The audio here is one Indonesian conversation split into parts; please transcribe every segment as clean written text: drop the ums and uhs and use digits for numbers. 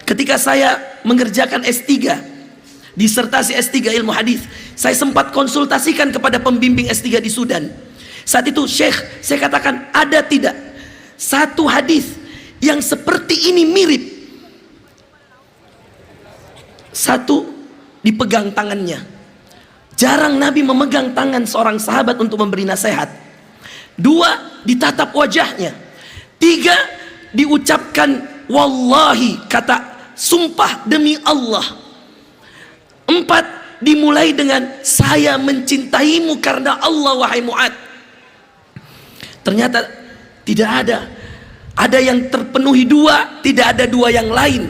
Ketika saya mengerjakan S3, disertasi S3 ilmu hadis, saya sempat konsultasikan kepada pembimbing S3 di Sudan. Saat itu, Syekh, saya katakan, ada tidak satu hadis yang seperti ini mirip? Satu, dipegang tangannya. Jarang Nabi memegang tangan seorang sahabat untuk memberi nasihat. Dua, ditatap wajahnya. Tiga, diucapkan wallahi, kata sumpah demi Allah. Empat, dimulai dengan saya mencintaimu karena Allah wahai Mu'ad. Ternyata tidak ada. Ada yang terpenuhi dua, tidak ada dua yang lain.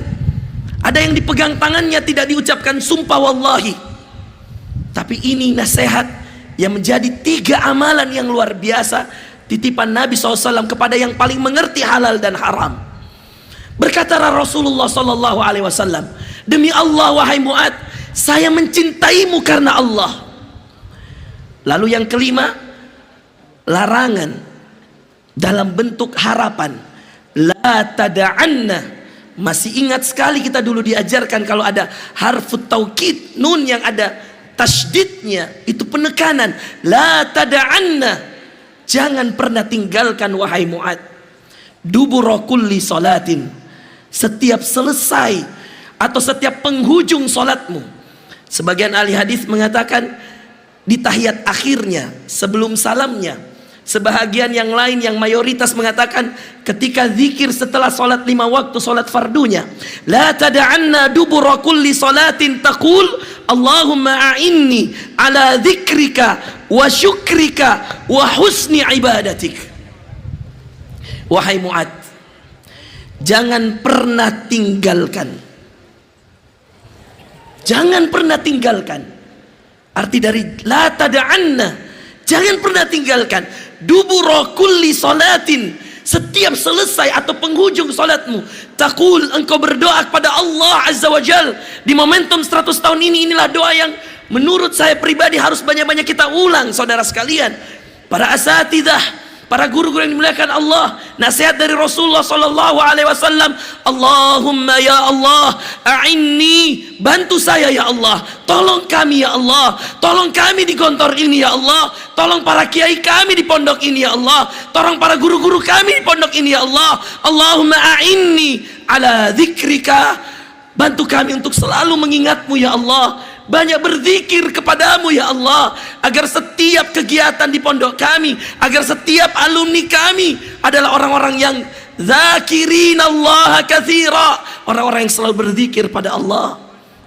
Ada yang dipegang tangannya, tidak diucapkan sumpah wallahi. Tapi ini nasihat yang menjadi tiga amalan yang luar biasa, titipan Nabi SAW kepada yang paling mengerti halal dan haram. Berkata Rasulullah SAW, demi Allah wahai Mu'ad, saya mencintaimu karena Allah. Lalu yang kelima, larangan dalam bentuk harapan. La tada'anna. Masih ingat sekali kita dulu diajarkan kalau ada harfut taukid, nun yang ada tasydidnya, itu penekanan. La tada'anna. Jangan pernah tinggalkan wahai Mu'ad. Dubura kulli salatin. Setiap selesai atau setiap penghujung salatmu. Sebagian ahli hadis mengatakan di tahiyat akhirnya, sebelum salamnya. Sebahagian yang lain yang mayoritas mengatakan ketika zikir setelah salat 5 waktu, salat fardunya. La tada'anna dubura kulli salatin taqul Allahumma a'inni ala dzikrika wa syukrika wa husni ibadatik. Wahai Mu'ad, jangan pernah tinggalkan. Jangan pernah tinggalkan. Arti dari la tada'anna, jangan pernah tinggalkan. Dubura kulli salatin, setiap selesai atau penghujung salatmu, taqul, engkau berdoa kepada Allah Azza wa Jal. Di momentum 100 tahun ini, inilah doa yang menurut saya pribadi harus banyak-banyak kita ulang, saudara sekalian. Para asatidzah, para guru-guru yang dimuliakan Allah, nasihat dari Rasulullah SAW. Allahumma ya Allah, a'inni, bantu saya ya Allah, tolong kami ya Allah, tolong kami di kantor ini ya Allah, tolong para kiai kami di pondok ini ya Allah, tolong para guru-guru kami di pondok ini ya Allah. Allahumma a'inni ala dzikrika, bantu kami untuk selalu mengingatmu ya Allah, banyak berzikir kepadamu ya Allah, agar setiap kegiatan di pondok kami, agar setiap alumni kami adalah orang-orang yang zakirin Allah katsira, orang-orang yang selalu berzikir pada Allah,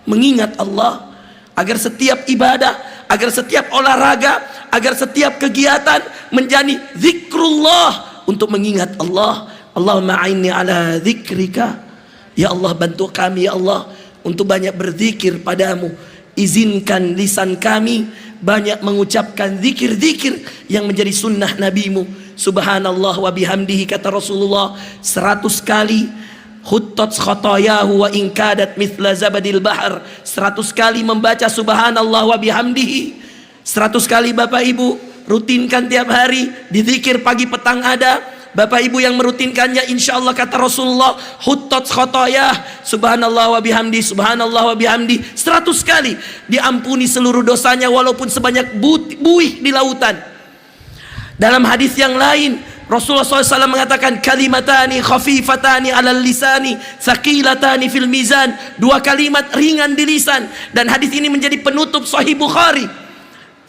mengingat Allah, agar setiap ibadah, agar setiap olahraga, agar setiap kegiatan menjadi zikrullah, untuk mengingat Allah. Allahumma a'inni ala dzikrika, ya Allah bantu kami ya Allah untuk banyak berzikir padamu. Izinkan lisan kami banyak mengucapkan zikir-zikir yang menjadi sunnah nabimu. Subhanallah wa bihamdihi, kata Rasulullah 100 kali. Huttat khatayahu wa in kadat mithla zabadil bahar, 100 kali membaca subhanallah wa bihamdihi. 100 kali Bapak Ibu rutinkan tiap hari. Di zikir pagi petang ada. Bapak Ibu yang merutinkannya, insya Allah kata Rasulullah, huttat khatayah, subhanallah wa bihamdi, subhanallah wa bihamdi, 100 kali diampuni seluruh dosanya walaupun sebanyak buih di lautan. Dalam hadis yang lain Rasulullah SAW mengatakan, kalimatani khafifatani alal lisani thaqilatani fil mizan, 2 kalimat ringan di lisan. Dan hadis ini menjadi penutup Sahih Bukhari.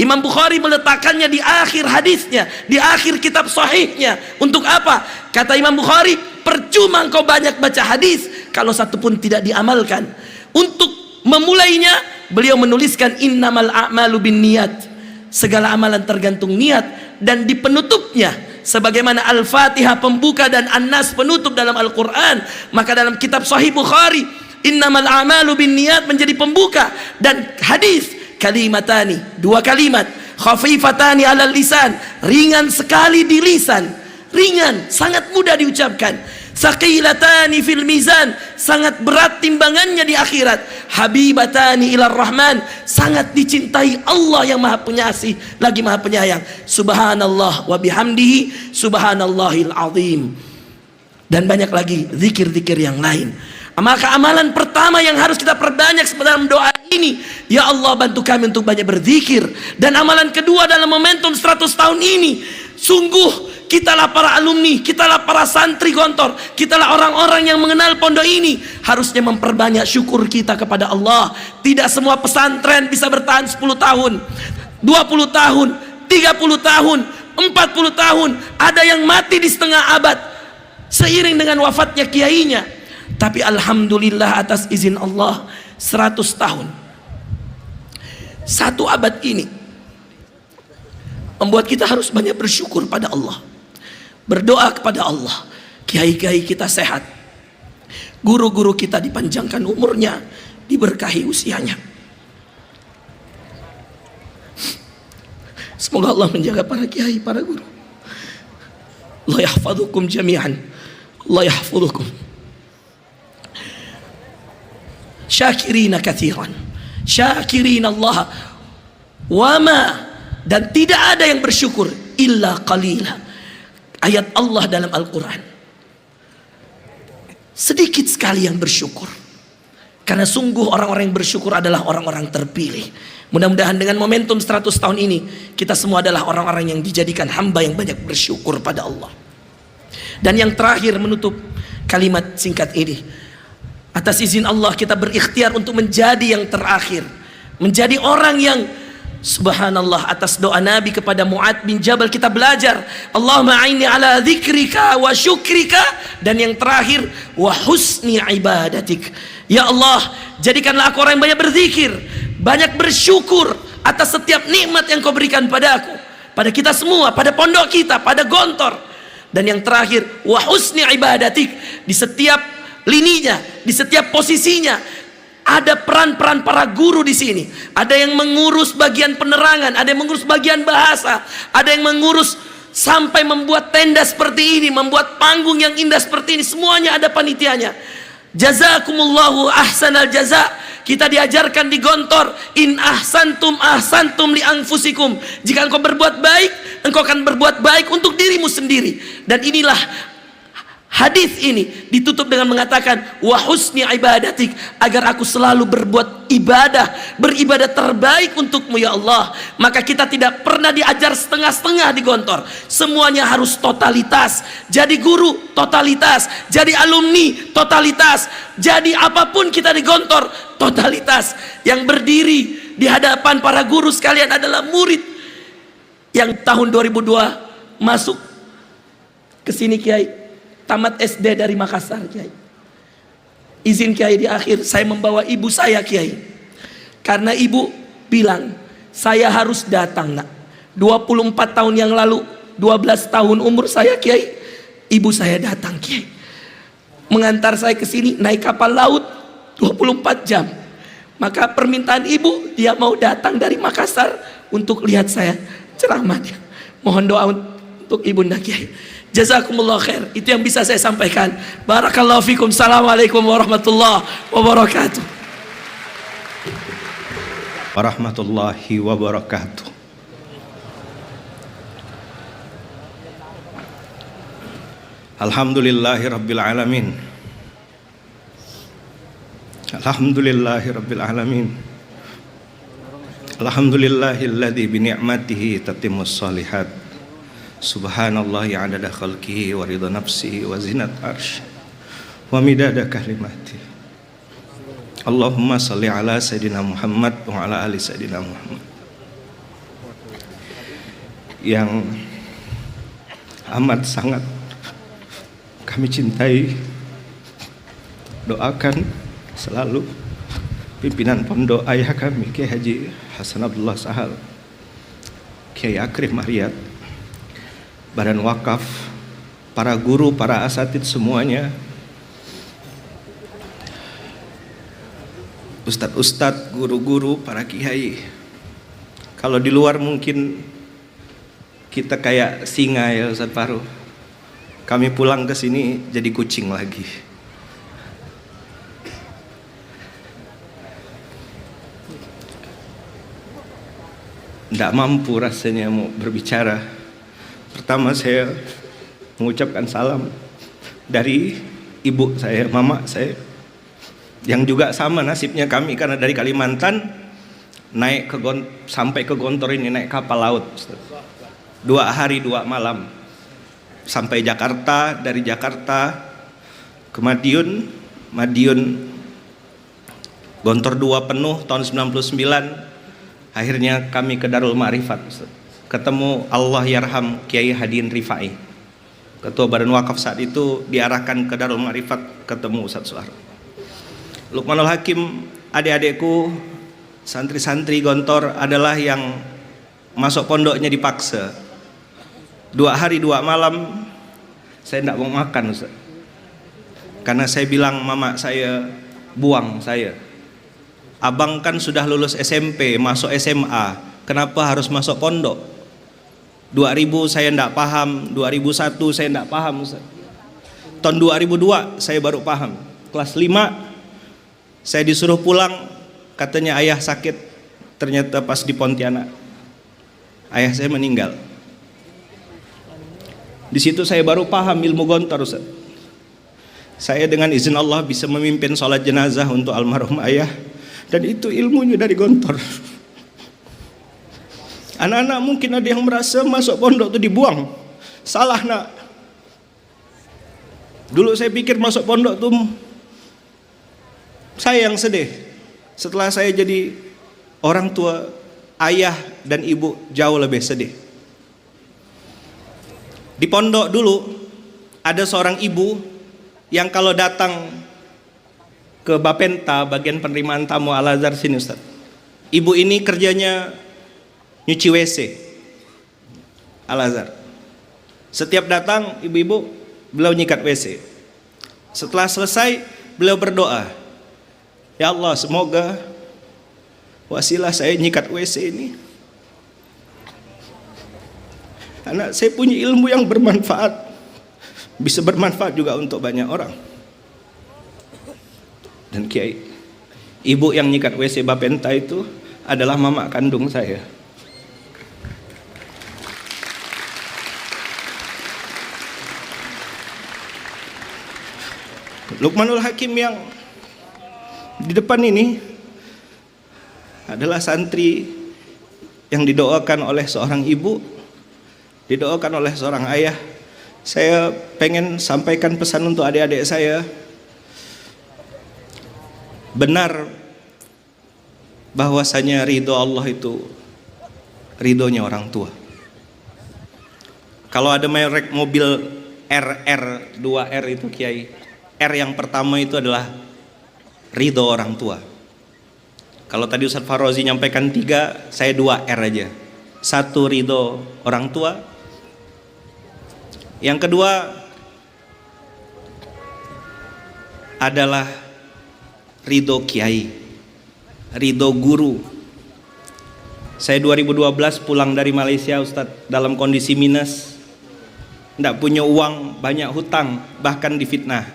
Imam Bukhari meletakkannya di akhir hadisnya, di akhir kitab sahihnya. Untuk apa? Kata Imam Bukhari, percuma engkau banyak baca hadis kalau satu pun tidak diamalkan. Untuk memulainya, beliau menuliskan innamal a'malu binniyat, segala amalan tergantung niat. Dan di penutupnya, sebagaimana Al-Fatihah pembuka dan An-Nas penutup dalam Al-Quran, maka dalam kitab Sahih Bukhari, innamal a'malu binniyat menjadi pembuka. Dan hadis kalimatani, 2 kalimat, khafifatani alal lisan, ringan sekali di lisan, ringan, sangat mudah diucapkan. Thaqilatani fil mizan, sangat berat timbangannya di akhirat. Habibatani ilar rahman, sangat dicintai Allah yang maha pengasih lagi maha penyayang. Subhanallah wa bihamdihi, subhanallahil azim. Dan banyak lagi zikir-zikir yang lain. Maka amalan pertama yang harus kita perbanyak dalam doa ini, ya Allah bantu kami untuk banyak berzikir. Dan amalan kedua dalam momentum 100 tahun ini, sungguh kitalah para alumni, kitalah para santri Gontor, kitalah orang-orang yang mengenal pondok ini, harusnya memperbanyak syukur kita kepada Allah. Tidak semua pesantren bisa bertahan 10 tahun, 20 tahun, 30 tahun, 40 tahun. Ada yang mati di setengah abad seiring dengan wafatnya kiainya. Tapi alhamdulillah atas izin Allah 100 tahun, 1 abad ini membuat kita harus banyak bersyukur pada Allah, berdoa kepada Allah. Kiai-kiai kita sehat, guru-guru kita dipanjangkan umurnya, diberkahi usianya. Semoga Allah menjaga para kiai, para guru. Allah yahfazukum jami'an, Allah yahfazukum. Syakirina kathiran, syakirin Allah wama, dan tidak ada yang bersyukur illa qalila. Ayat Allah dalam Al-Quran, sedikit sekali yang bersyukur, karena sungguh orang-orang yang bersyukur adalah orang-orang terpilih. Mudah-mudahan dengan momentum 100 tahun ini, kita semua adalah orang-orang yang dijadikan hamba yang banyak bersyukur pada Allah. Dan yang terakhir, menutup kalimat singkat ini, atas izin Allah kita berikhtiar untuk menjadi yang terakhir, menjadi orang yang, subhanallah, atas doa Nabi kepada Mu'adz bin Jabal kita belajar, Allahumma a'inni ala dzikrika wa syukrika, dan yang terakhir, wa husni ibadatik. Ya Allah, jadikanlah aku orang yang banyak berzikir, banyak bersyukur atas setiap nikmat yang kau berikan padaku, pada kita semua, pada pondok kita, pada Gontor. Dan yang terakhir, wa husni ibadatik. Di setiap lininya, di setiap posisinya ada peran-peran para guru di sini. Ada yang mengurus bagian penerangan, ada yang mengurus bagian bahasa, ada yang mengurus sampai membuat tenda seperti ini, membuat panggung yang indah seperti ini. Semuanya ada panitianya. Jazakumullahu ahsanal jaza. Kita diajarkan di Gontor, in ahsantum ahsantum li anfusikum. Jika engkau berbuat baik, engkau akan berbuat baik untuk dirimu sendiri. Dan inilah hadis ini ditutup dengan mengatakan wa husni ibadatik, agar aku selalu berbuat ibadah, beribadah terbaik untukmu ya Allah. Maka kita tidak pernah diajar setengah-setengah di Gontor, semuanya harus totalitas. Jadi guru totalitas, jadi alumni totalitas, jadi apapun kita di Gontor totalitas. Yang berdiri di hadapan para guru sekalian adalah murid yang tahun 2002 masuk ke sini, Kiai, tamat SD dari Makassar, Kiai. Izin Kiai di akhir, saya membawa ibu saya, Kiai, karena ibu bilang saya harus datang, nak. 24 tahun yang lalu, 12 tahun umur saya, Kiai, ibu saya datang, Kiai, mengantar saya ke sini naik kapal laut 24 jam. Maka permintaan ibu, dia mau datang dari Makassar untuk lihat saya ceramah. Dia mohon doa untuk ibunda, Kiai. Jazakumullah khair. Itu yang bisa saya sampaikan. Barakallahu fikum. Assalamualaikum warahmatullahi wabarakatuh. Warahmatullahi wabarakatuh. Alhamdulillahi rabbil alamin. Alhamdulillahi rabbil alamin. Alhamdulillahilladzi bi ni'matihi tatimmus shalihat. Subhanallah yang adada khalqihi wa ridha nafsihi wa zinat arsh wa midada kalimati. Allahumma salli ala Sayyidina Muhammad wa ala ali Sayyidina Muhammad. Yang amat sangat kami cintai, doakan selalu pimpinan pondok ayah kami, Kiai Haji Hasan Abdullah Sahal, Kiai Akrif Mariat, Badan Wakaf, para guru, para asatid semuanya, ustadz-ustadz, guru-guru, para kiai. Kalau di luar mungkin kita kayak singa ya Ustadz Faru. Kami pulang ke sini jadi kucing lagi. Tidak mampu rasanya mau berbicara. Pertama saya mengucapkan salam dari ibu saya, mama saya, yang juga sama nasibnya kami karena dari Kalimantan naik sampai ke Gontor ini naik kapal laut, Ustaz. 2 hari 2 malam sampai Jakarta, dari Jakarta ke Madiun, Gontor 2 penuh tahun 99. Akhirnya kami ke Darul Ma'rifat, Ustaz. Ketemu Allah Yarham Kiai Hadin Rifai, Ketua Badan Wakaf saat itu, diarahkan ke Darul Ma'rifat, ketemu Ustaz Suhar. Luqmanul Hakim, adik-adikku, santri-santri Gontor adalah yang masuk pondoknya dipaksa. 2 hari 2 malam saya tidak mau makan, Ustaz. Karena saya bilang mama saya, buang saya. Abang kan sudah lulus SMP, masuk SMA, kenapa harus masuk pondok? 2000 saya tidak paham, 2001 saya tidak paham, Ustaz. Tahun 2002 saya baru paham. Kelas 5 saya disuruh pulang, katanya ayah sakit. Ternyata pas di Pontianak ayah saya meninggal. Di situ saya baru paham ilmu Gontor, Ustaz. Saya dengan izin Allah bisa memimpin sholat jenazah untuk almarhum ayah, dan itu ilmunya dari Gontor. Anak-anak mungkin ada yang merasa masuk pondok itu dibuang. Salah, nak. Dulu saya pikir masuk pondok itu saya yang sedih. Setelah saya jadi orang tua, ayah dan ibu jauh lebih sedih. Di pondok dulu ada seorang ibu yang kalau datang ke Bapenta, bagian penerimaan tamu Al-Azhar sini, Ustaz. Ibu ini kerjanya nyuci WC Al-Azhar. Setiap datang ibu-ibu, beliau nyikat WC. Setelah selesai beliau berdoa, ya Allah, semoga wasilah saya nyikat WC ini, anak saya punya ilmu yang bermanfaat, bisa bermanfaat juga untuk banyak orang. Dan Kiai, ibu yang nyikat WC Bapenta itu adalah mama kandung saya. Luqmanul Hakim yang di depan ini adalah santri yang didoakan oleh seorang ibu, didoakan oleh seorang ayah. Saya pengen sampaikan pesan untuk adik-adik saya. Benar bahwasanya ridho Allah itu ridhonya orang tua. Kalau ada merek mobil RR 2R itu Kiai, R yang pertama itu adalah ridho orang tua. Kalau tadi Ustaz Farozi nyampaikan 3, saya 2R aja. 1 ridho orang tua. Yang kedua adalah ridho kiai, ridho guru. Saya 2012 pulang dari Malaysia, Ustadz, dalam kondisi minus, tidak punya uang, banyak hutang, bahkan difitnah.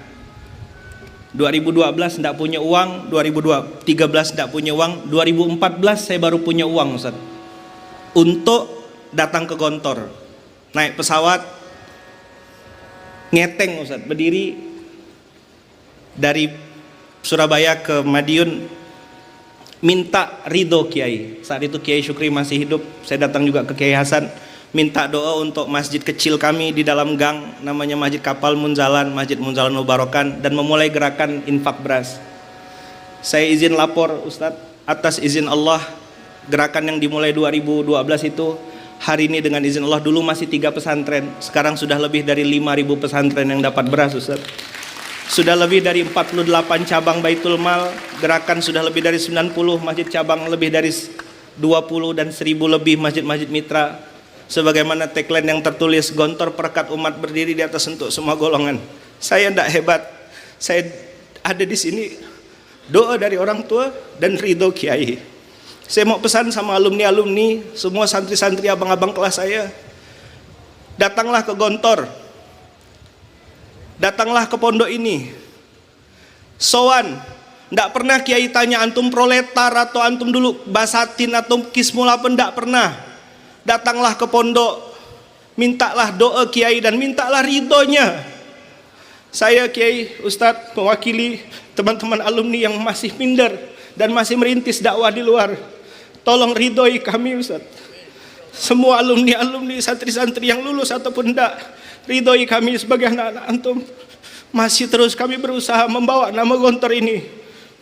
2012 tidak punya uang, 2013 tidak punya uang, 2014 saya baru punya uang, Ustaz, untuk datang ke Gontor. Naik pesawat, ngeteng, Ustaz, berdiri dari Surabaya ke Madiun, minta ridho Kiai. Saat itu Kiai Syukri masih hidup. Saya datang juga ke Kiai Hasan, minta doa untuk masjid kecil kami di dalam gang, namanya Masjid Kapal Munzalan, Masjid Munzalan Mubarokan, dan memulai gerakan infak beras. Saya izin lapor, Ustadz, atas izin Allah, gerakan yang dimulai 2012 itu hari ini dengan izin Allah, dulu masih 3 pesantren, sekarang sudah lebih dari 5.000 pesantren yang dapat beras, Ustadz. Sudah lebih dari 48 cabang Baitul Mal, gerakan sudah lebih dari 90 masjid cabang, lebih dari 20 dan 1.000 lebih masjid-masjid mitra. Sebagaimana tagline yang tertulis, Gontor perekat umat berdiri di atas untuk semua golongan. Saya tidak hebat, saya ada di sini doa dari orang tua dan ridho Kiai. Saya mau pesan sama alumni-alumni, semua santri-santri abang-abang kelas saya, datanglah ke Gontor, datanglah ke pondok ini. Sowan, tidak pernah Kiai tanya antum proletar atau antum dulu basatin atau kismul apa, tidak pernah. Datanglah ke pondok, mintalah doa Kiai dan mintalah ridhonya. Saya Kiai Ustadz mewakili teman-teman alumni yang masih minder dan masih merintis dakwah di luar. Tolong ridhoi kami Ustadz. Semua alumni-alumni santri-santri yang lulus ataupun tidak, ridhoi kami sebagai anak-anak antum. Masih terus kami berusaha membawa nama Gontor ini,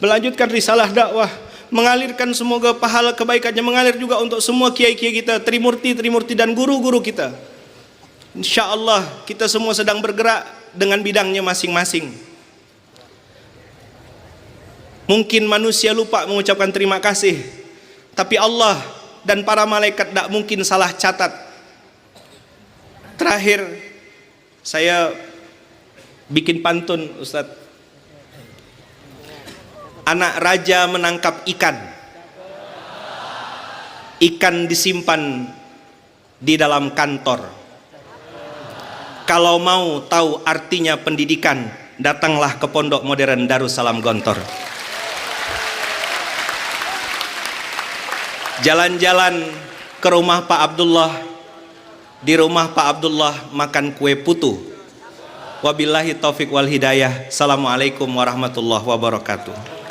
melanjutkan risalah dakwah, mengalirkan semoga pahala kebaikannya mengalir juga untuk semua kiai-kiai kita, trimurti dan guru-guru kita. Insya Allah kita semua sedang bergerak dengan bidangnya masing-masing. Mungkin manusia lupa mengucapkan terima kasih, tapi Allah dan para malaikat tidak mungkin salah catat. Terakhir saya bikin pantun Ustadz. Anak raja menangkap ikan. Ikan disimpan di dalam kantor. Kalau mau tahu artinya pendidikan, datanglah ke Pondok Modern Darussalam Gontor. Jalan-jalan ke rumah Pak Abdullah. Di rumah Pak Abdullah makan kue putu. Wabillahi taufik wal hidayah. Assalamualaikum warahmatullahi wabarakatuh.